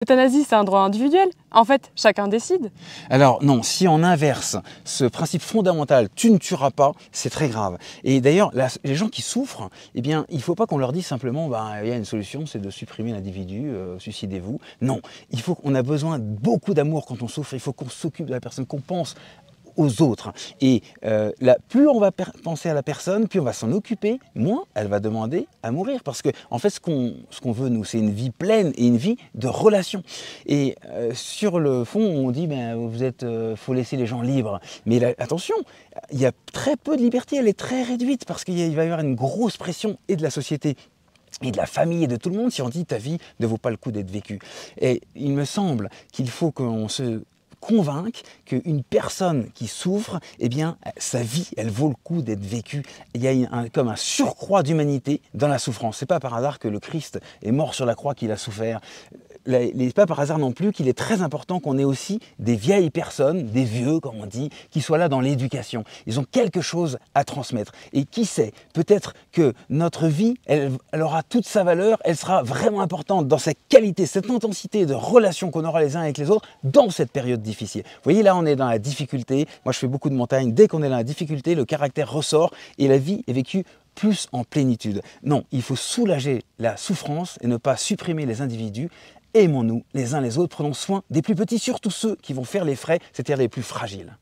L'euthanasie, c'est un droit individuel. En fait, chacun décide. Alors non, si on inverse ce principe fondamental, tu ne tueras pas, c'est très grave. Et d'ailleurs, les gens qui souffrent, eh bien, il ne faut pas qu'on leur dise simplement, il y a une solution, c'est de supprimer l'individu, suicidez-vous. Non, on a besoin de beaucoup d'amour quand on souffre, il faut qu'on s'occupe de la personne, qu'on pense aux autres. Et plus on va penser à la personne, plus on va s'en occuper, moins elle va demander à mourir. Parce que, en fait, ce qu'on veut, nous, c'est une vie pleine et une vie de relation. Et sur le fond, on dit, faut laisser les gens libres. Mais là, attention, il y a très peu de liberté, elle est très réduite, parce qu'il va y avoir une grosse pression et de la société et de la famille et de tout le monde si on dit ta vie ne vaut pas le coup d'être vécue. Et il me semble qu'il faut qu'on se convaincre qu'une personne qui souffre, eh bien, sa vie, elle vaut le coup d'être vécue. Il y a comme un surcroît d'humanité dans la souffrance. C'est pas par hasard que le Christ est mort sur la croix, qu'il a souffert. n'est pas par hasard non plus qu'il est très important qu'on ait aussi des vieilles personnes, des vieux comme on dit, qui soient là dans l'éducation. Ils ont quelque chose à transmettre. Et qui sait, peut-être que notre vie, elle aura toute sa valeur, elle sera vraiment importante dans cette qualité, cette intensité de relation qu'on aura les uns avec les autres dans cette période difficile. Vous voyez, là on est dans la difficulté. Moi je fais beaucoup de montagnes. Dès qu'on est dans la difficulté, le caractère ressort et la vie est vécue plus en plénitude. Non, il faut soulager la souffrance et ne pas supprimer les individus. Aimons-nous les uns les autres, prenons soin des plus petits, surtout ceux qui vont faire les frais, c'est-à-dire les plus fragiles.